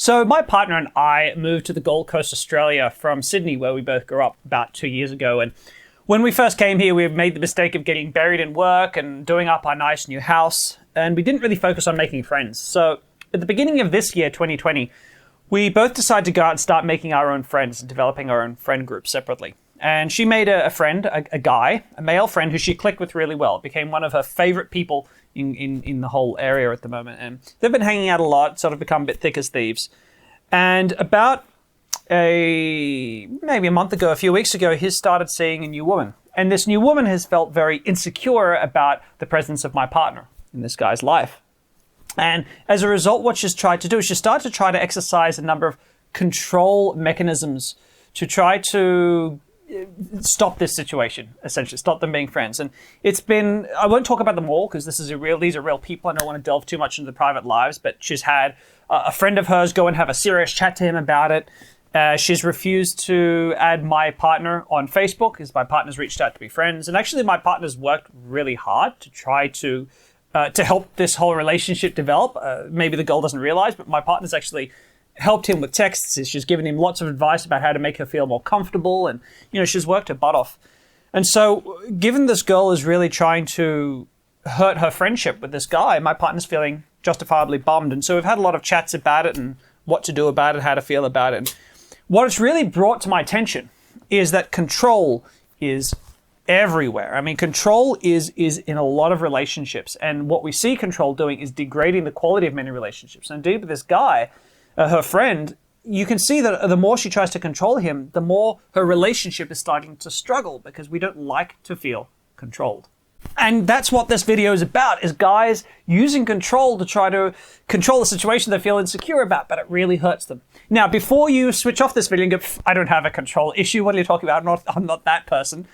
So my partner and I moved to the Gold Coast, Australia from Sydney, where we both grew up about 2 years ago. And when we first came here, we made the mistake of getting buried in work and doing up our nice new house. And we didn't really focus on making friends. So at the beginning of this year, 2020, we both decided to go out and start making our own friends and developing our own friend group separately. And she made a friend, a guy, a male friend who she clicked with really well. It became one of her favorite people in the whole area at the moment. And they've been hanging out a lot, sort of become a bit thick as thieves. And about maybe a month ago, a few weeks ago, he started seeing a new woman. And this new woman has felt very insecure about the presence of my partner in this guy's life. And as a result, what she's tried to do is she started to try to exercise a number of control mechanisms to try to stop this situation, essentially, stop them being friends. And it's been, I won't talk about them all because these are real people. I don't want to delve too much into the private lives, but she's had a friend of hers go and have a serious chat to him about it. She's refused to add my partner on Facebook because my partner's reached out to be friends. And actually my partner's worked really hard to try to help this whole relationship develop. Maybe the girl doesn't realize, but my partner's actually helped him with texts. She's given him lots of advice about how to make her feel more comfortable. And, she's worked her butt off. And so given this girl is really trying to hurt her friendship with this guy, my partner's feeling justifiably bummed. And so we've had a lot of chats about it and what to do about it, how to feel about it. And what it's really brought to my attention is that control is everywhere. I mean, control is in a lot of relationships. And what we see control doing is degrading the quality of many relationships. And indeed with this guy, her friend, you can see that the more she tries to control him, the more her relationship is starting to struggle because we don't like to feel controlled. And that's what this video is about, is guys using control to try to control the situation they feel insecure about, but it really hurts them. Now, before you switch off this video and go, I don't have a control issue, what are you talking about? I'm not that person.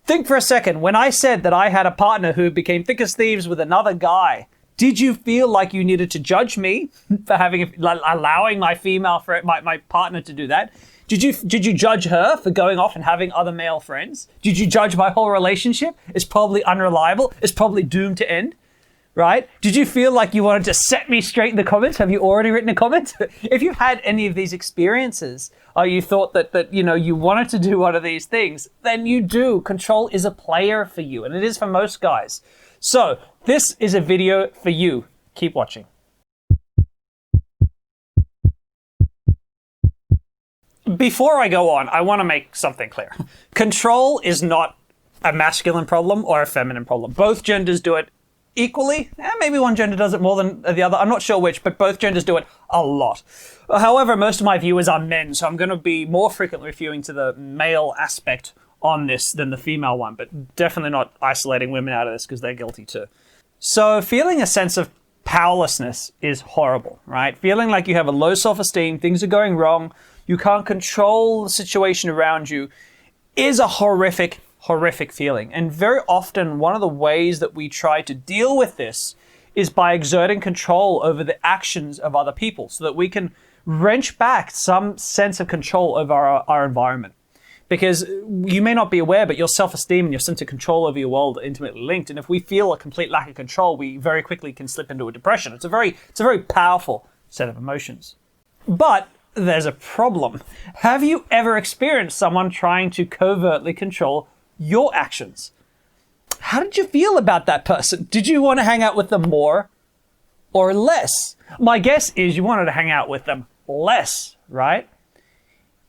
Think for a second, when I said that I had a partner who became thick as thieves with another guy, did you feel like you needed to judge me for allowing my female friend, my partner to do that? Did you judge her for going off and having other male friends? Did you judge my whole relationship? It's probably unreliable. It's probably doomed to end, right? Did you feel like you wanted to set me straight in the comments? Have you already written a comment? If you've had any of these experiences, or you thought that you wanted to do one of these things, then you do. Control is a player for you, and it is for most guys. So this is a video for you. Keep watching. Before I go on, I want to make something clear. Control is not a masculine problem or a feminine problem. Both genders do it equally. Maybe one gender does it more than the other. I'm not sure which, but both genders do it a lot. However, most of my viewers are men, so I'm going to be more frequently referring to the male aspect on this than the female one, but definitely not isolating women out of this because they're guilty too. So feeling a sense of powerlessness is horrible, right? Feeling like you have a low self-esteem, things are going wrong, you can't control the situation around you is a horrific feeling. And very often one of the ways that we try to deal with this is by exerting control over the actions of other people so that we can wrench back some sense of control over our environment. Because you may not be aware, but your self-esteem and your sense of control over your world are intimately linked. And if we feel a complete lack of control, we very quickly can slip into a depression. It's a very powerful set of emotions. But there's a problem. Have you ever experienced someone trying to covertly control your actions? How did you feel about that person? Did you want to hang out with them more or less? My guess is you wanted to hang out with them less, right?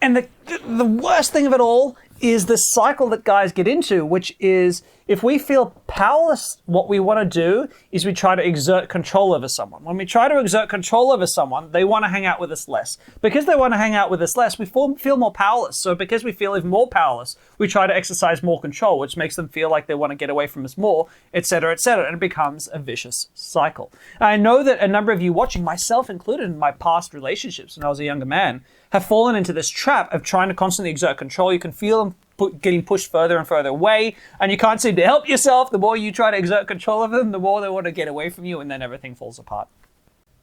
And the worst thing of it all is the cycle that guys get into, which is if we feel powerless, what we want to do is we try to exert control over someone. When we try to exert control over someone, they want to hang out with us less. Because they want to hang out with us less, we feel more powerless. So because we feel even more powerless, we try to exercise more control, which makes them feel like they want to get away from us more, etc., etc., and it becomes a vicious cycle. And I know that a number of you watching, myself included in my past relationships when I was a younger man, have fallen into this trap of trying to constantly exert control. You can feel them getting pushed further and further away, and you can't seem to help yourself. The more you try to exert control of them, the more they want to get away from you, and then everything falls apart.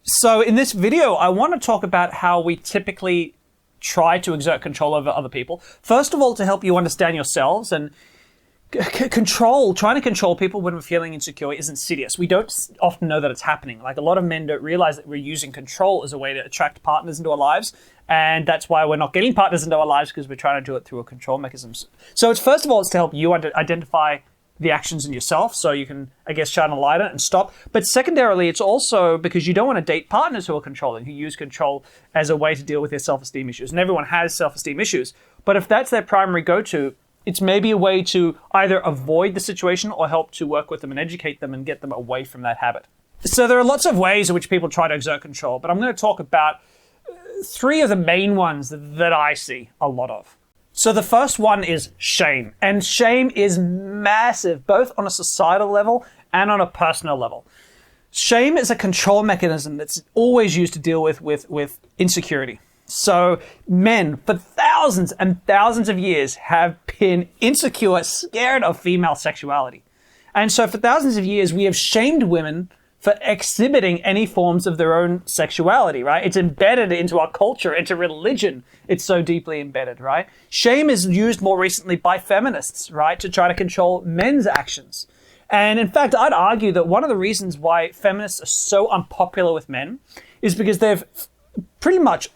So in this video, I want to talk about how we typically try to exert control over other people. First of all, to help you understand yourselves and Trying to control people when we're feeling insecure is insidious. We don't often know that it's happening. Like, a lot of men don't realize that we're using control as a way to attract partners into our lives. And that's why we're not getting partners into our lives, because we're trying to do it through a control mechanism. So it's, first of all, it's to help you identify the actions in yourself, so you can, I guess, shine a light on it and stop. But secondarily, it's also because you don't want to date partners who are controlling, who use control as a way to deal with their self-esteem issues. And everyone has self-esteem issues. But if that's their primary go-to, it's maybe a way to either avoid the situation or help to work with them and educate them and get them away from that habit. So there are lots of ways in which people try to exert control, but I'm going to talk about 3 of the main ones that I see a lot of. So the first one is shame. And shame is massive, both on a societal level and on a personal level. Shame is a control mechanism that's always used to deal with insecurity. So men, for thousands and thousands of years, have been insecure, scared of female sexuality. And so for thousands of years, we have shamed women for exhibiting any forms of their own sexuality, right? It's embedded into our culture, into religion. It's so deeply embedded, right? Shame is used more recently by feminists, right, to try to control men's actions. And in fact, I'd argue that one of the reasons why feminists are so unpopular with men is because they've pretty much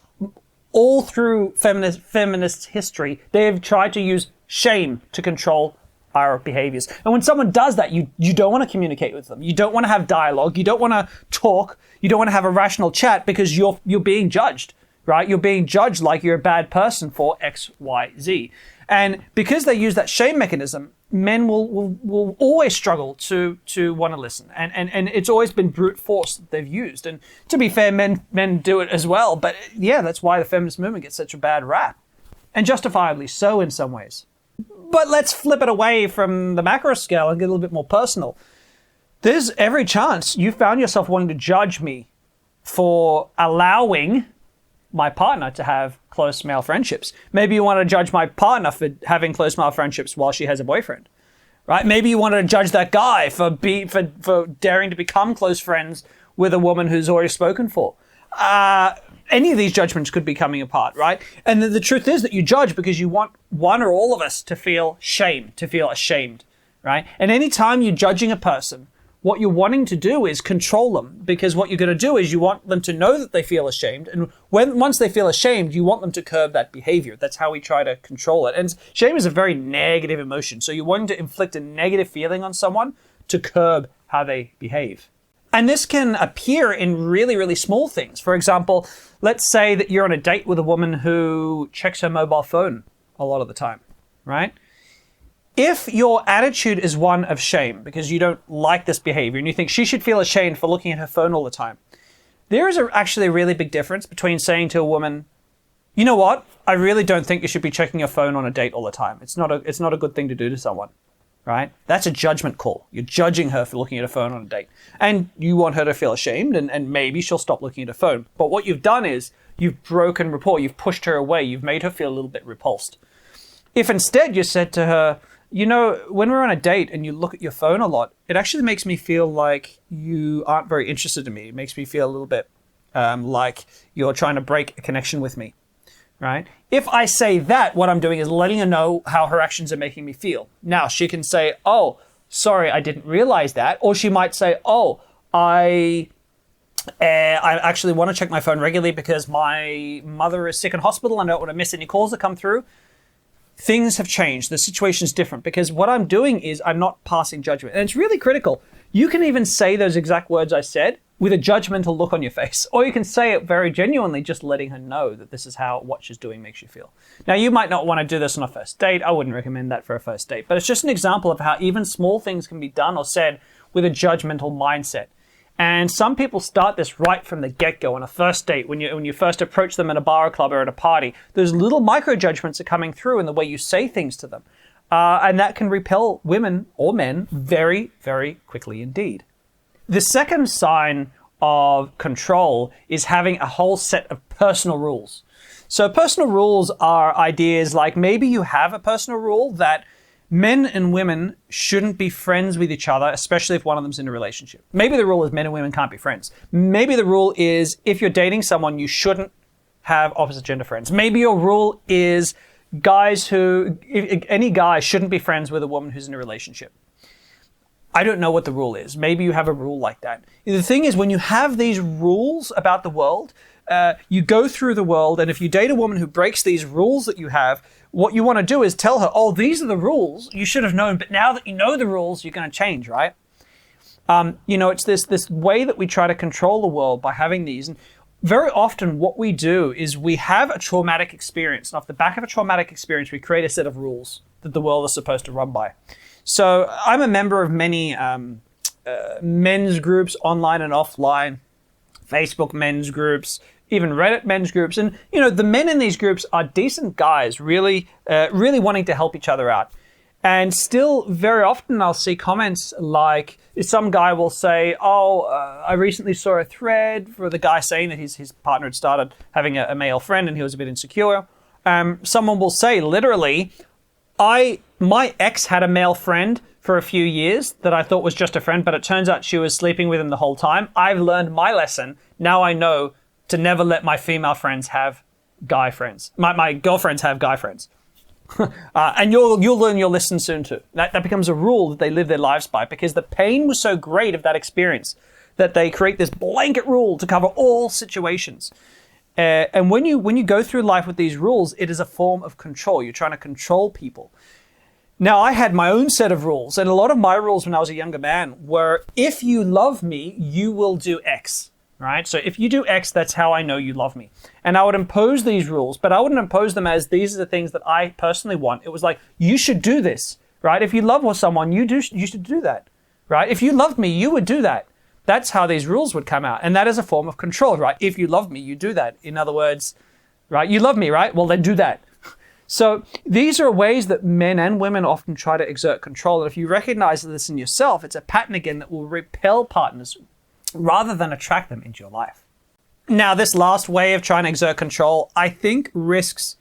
all through feminist history, they have tried to use shame to control our behaviors. And when someone does that, you don't want to communicate with them. You don't want to have dialogue. You don't want to talk. You don't want to have a rational chat, because you're being judged, right? You're being judged like you're a bad person for X, Y, Z. And because they use that shame mechanism, men will always struggle to want to listen. And it's always been brute force that they've used. And to be fair, men do it as well. But yeah, that's why the feminist movement gets such a bad rap. And justifiably so in some ways. But let's flip it away from the macro scale and get a little bit more personal. There's every chance you found yourself wanting to judge me for allowing my partner to have close male friendships. Maybe you want to judge my partner for having close male friendships while she has a boyfriend, right? Maybe you want to judge that guy for daring to become close friends with a woman who's already spoken for. Any of these judgments could be coming apart, right? And the truth is that you judge because you want one or all of us to feel shame, to feel ashamed, right? And anytime you're judging a person, what you're wanting to do is control them, because what you're going to do is you want them to know that they feel ashamed. And once they feel ashamed, you want them to curb that behavior. That's how we try to control it. And shame is a very negative emotion. So you're wanting to inflict a negative feeling on someone to curb how they behave. And this can appear in really, really small things. For example, let's say that you're on a date with a woman who checks her mobile phone a lot of the time, right? If your attitude is one of shame because you don't like this behavior and you think she should feel ashamed for looking at her phone all the time, there is actually a really big difference between saying to a woman, you know what, I really don't think you should be checking your phone on a date all the time. It's not a good thing to do to someone. Right? That's a judgment call. You're judging her for looking at a phone on a date. And you want her to feel ashamed, and maybe she'll stop looking at her phone. But what you've done is you've broken rapport. You've pushed her away. You've made her feel a little bit repulsed. If instead you said to her, you know, when we're on a date and you look at your phone a lot, it actually makes me feel like you aren't very interested in me. It makes me feel a little bit like you're trying to break a connection with me. Right? If I say that, what I'm doing is letting her know how her actions are making me feel. Now, she can say, oh, sorry, I didn't realize that. Or she might say, oh, I actually want to check my phone regularly because my mother is sick in hospital and I don't want to miss any calls that come through. Things have changed. The situation's different because what I'm doing is I'm not passing judgment. And it's really critical. You can even say those exact words I said with a judgmental look on your face. Or you can say it very genuinely, just letting her know that this is how what she's doing makes you feel. Now, you might not want to do this on a first date. I wouldn't recommend that for a first date. But it's just an example of how even small things can be done or said with a judgmental mindset. And some people start this right from the get-go on a first date. When you first approach them at a bar or club or at a party, those little micro-judgments are coming through in the way you say things to them. And that can repel women or men very, very quickly indeed. The second sign of control is having a whole set of personal rules. So personal rules are ideas like maybe you have a personal rule that men and women shouldn't be friends with each other, especially if one of them's in a relationship. Maybe the rule is men and women can't be friends. Maybe the rule is if you're dating someone, you shouldn't have opposite gender friends. Maybe your rule is any guy shouldn't be friends with a woman who's in a relationship. I don't know what the rule is. Maybe you have a rule like that. The thing is, when you have these rules about the world, you go through the world, and if you date a woman who breaks these rules that you have, what you want to do is tell her, oh, these are the rules. You should have known, but now that you know the rules, you're going to change, right? It's this way that we try to control the world by having these. And very often what we do is we have a traumatic experience. And off the back of a traumatic experience, we create a set of rules that the world is supposed to run by. So I'm a member of many men's groups, online and offline, Facebook men's groups, even Reddit men's groups. And, the men in these groups are decent guys, really wanting to help each other out. And still, very often I'll see comments like some guy will say, I recently saw a thread for the guy saying that his partner had started having a male friend and he was a bit insecure. Someone will say, literally, my ex had a male friend for a few years that I thought was just a friend, but it turns out she was sleeping with him the whole time. I've learned my lesson. Now I know to never let my female friends have guy friends. My girlfriends have guy friends. And you'll learn your lesson soon too. That becomes a rule that they live their lives by, because the pain was so great of that experience that they create this blanket rule to cover all situations. And when you go through life with these rules, it is a form of control. You're trying to control people. Now, I had my own set of rules, and a lot of my rules when I was a younger man were, if you love me, you will do X, right? So if you do X, that's how I know you love me. And I would impose these rules, but I wouldn't impose them as these are the things that I personally want. It was like, you should do this, right? If you love someone, you should do that, right? If you loved me, you would do that. That's how these rules would come out. And that is a form of control, right? If you love me, you do that. In other words, right? You love me, right? Well, then do that. So these are ways that men and women often try to exert control. And if you recognize this in yourself, it's a pattern again that will repel partners rather than attract them into your life. Now, this last way of trying to exert control, I think risks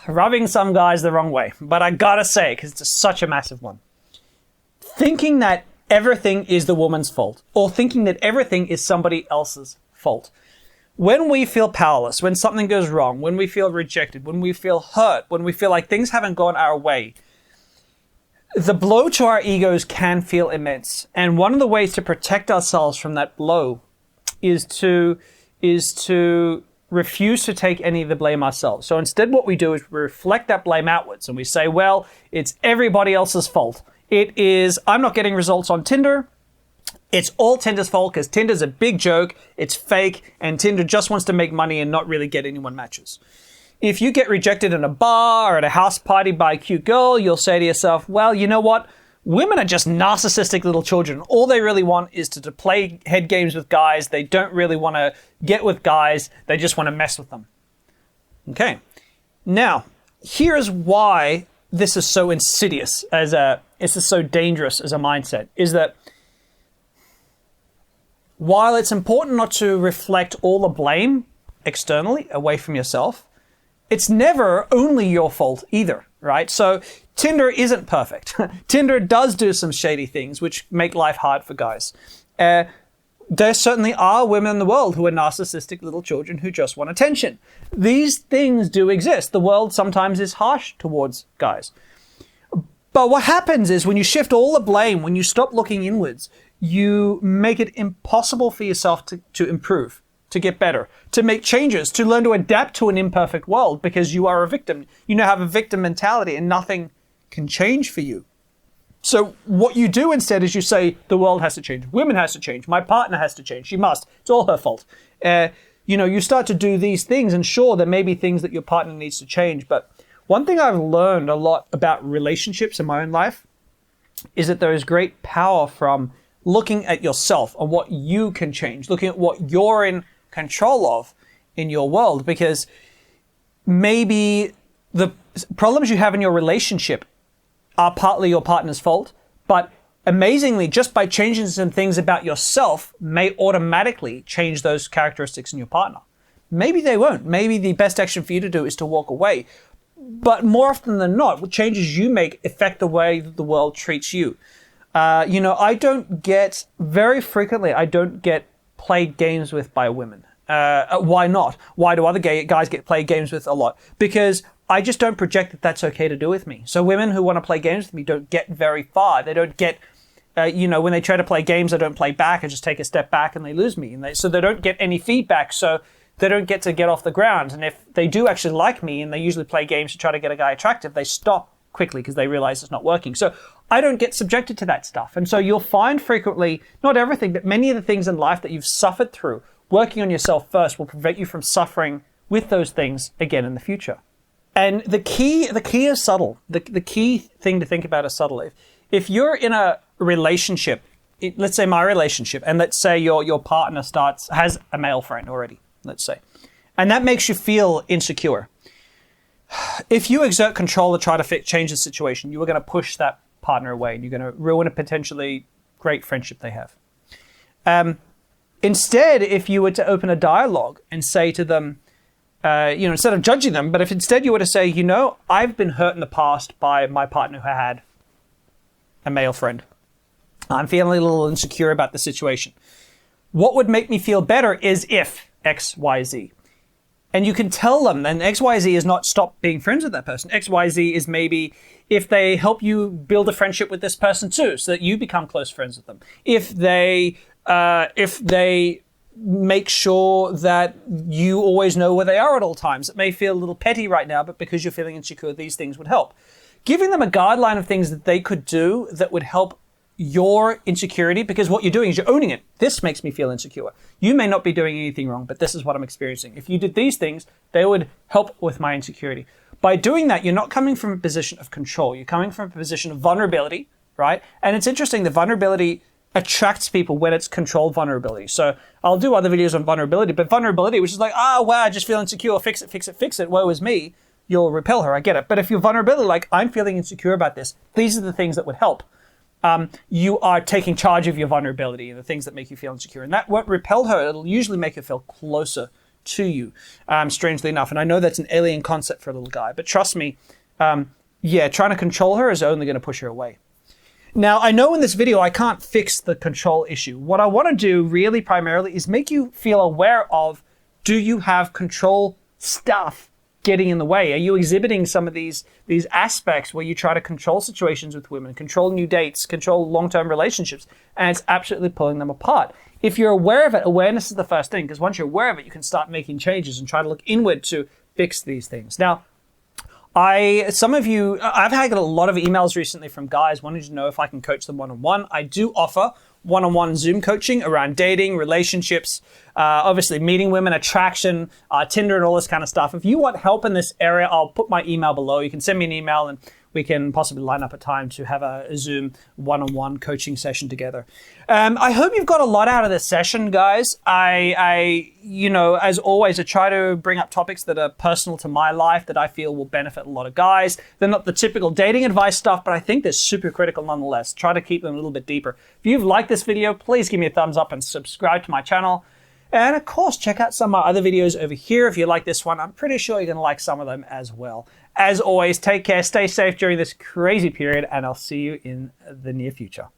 rubbing some guys the wrong way. But I gotta say, because it's such a massive one, thinking that everything is the woman's fault, or thinking that everything is somebody else's fault. When we feel powerless, when something goes wrong, when we feel rejected, when we feel hurt, when we feel like things haven't gone our way, the blow to our egos can feel immense. And one of the ways to protect ourselves from that blow is to refuse to take any of the blame ourselves. So instead what we do is we reflect that blame outwards and we say, well, it's everybody else's fault. It is, I'm not getting results on Tinder. It's all Tinder's fault because Tinder's a big joke, it's fake, and Tinder just wants to make money and not really get anyone matches. If you get rejected in a bar or at a house party by a cute girl, you'll say to yourself, well, you know what? Women are just narcissistic little children. All they really want is to play head games with guys. They don't really want to get with guys. They just want to mess with them. Okay. Now, here's why this is so insidious this is so dangerous as a mindset, is that while it's important not to reflect all the blame externally away from yourself, it's never only your fault either, right? So Tinder isn't perfect. Tinder does do some shady things which make life hard for guys. There certainly are women in the world who are narcissistic little children who just want attention. These things do exist. The world sometimes is harsh towards guys. But what happens is when you shift all the blame, when you stop looking inwards, you make it impossible for yourself to improve, to get better, to make changes, to learn to adapt to an imperfect world because you are a victim. You now have a victim mentality and nothing can change for you. So what you do instead is you say, the world has to change, women has to change, my partner has to change, she must, it's all her fault. You start to do these things, and sure, there may be things that your partner needs to change, but one thing I've learned a lot about relationships in my own life is that there is great power from looking at yourself and what you can change, looking at what you're in control of in your world, because maybe the problems you have in your relationship are partly your partner's fault, but amazingly, just by changing some things about yourself may automatically change those characteristics in your partner. Maybe they won't. Maybe the best action for you to do is to walk away. But more often than not, what changes you make affect the way that the world treats you. Very frequently, I don't get played games with by women. Why not? Why do other guys get play games with a lot? Because I just don't project that that's okay to do with me. So women who want to play games with me don't get very far. They don't get, when they try to play games, I don't play back. I just take a step back and they lose me. So they don't get any feedback. So they don't get off the ground. And if they do actually like me, and they usually play games to try to get a guy attractive, they stop quickly because they realize it's not working. So I don't get subjected to that stuff. And so you'll find frequently, not everything, but many of the things in life that you've suffered through, working on yourself first will prevent you from suffering with those things again in the future. And the key is subtle. The key thing to think about is subtle. If you're in a relationship, let's say my relationship, and let's say your partner has a male friend already, let's say, and that makes you feel insecure. If you exert control to try to change the situation, you are going to push that partner away, and you're going to ruin a potentially great friendship they have. Instead, if you were to open a dialogue and say to them, instead of judging them, but if instead you were to say, I've been hurt in the past by my partner who had a male friend. I'm feeling a little insecure about the situation. What would make me feel better is if X, Y, Z. And you can tell them, and X, Y, Z is not stop being friends with that person. X, Y, Z is maybe if they help you build a friendship with this person too, so that you become close friends with them. If they make sure that you always know where they are at all times. It may feel a little petty right now, but because you're feeling insecure, these things would help. Giving them a guideline of things that they could do that would help your insecurity, because what you're doing is you're owning it. This makes me feel insecure. You may not be doing anything wrong, but this is what I'm experiencing. If you did these things, they would help with my insecurity. By doing that, you're not coming from a position of control. You're coming from a position of vulnerability, right? And it's interesting, the vulnerability attracts people when it's controlled vulnerability. So I'll do other videos on vulnerability, but vulnerability, which is like, wow, I just feel insecure, fix it, woe is me, you'll repel her, I get it. But if your vulnerability, like, I'm feeling insecure about this, these are the things that would help. You are taking charge of your vulnerability and the things that make you feel insecure. And that won't repel her, it'll usually make her feel closer to you, strangely enough. And I know that's an alien concept for a little guy, but trust me, trying to control her is only going to push her away. Now, I know in this video I can't fix the control issue. What I want to do really primarily is make you feel aware of, do you have control stuff getting in the way? Are you exhibiting some of these aspects where you try to control situations with women, control new dates, control long-term relationships, and it's absolutely pulling them apart? If you're aware of it, awareness is the first thing, because once you're aware of it, you can start making changes and try to look inward to fix these things. Now, I've had a lot of emails recently from guys wanting to know if I can coach them one-on-one. I do offer one-on-one Zoom coaching around dating, relationships, obviously meeting women, attraction, Tinder, and all this kind of stuff. If you want help in this area, I'll put my email below. You can send me an email and we can possibly line up a time to have a Zoom one-on-one coaching session together. I hope you've got a lot out of this session, guys. As always, I try to bring up topics that are personal to my life that I feel will benefit a lot of guys. They're not the typical dating advice stuff, but I think they're super critical nonetheless. Try to keep them a little bit deeper. If you've liked this video, please give me a thumbs up and subscribe to my channel. And of course, check out some of my other videos over here. If you like this one, I'm pretty sure you're going to like some of them as well. As always, take care, stay safe during this crazy period, and I'll see you in the near future.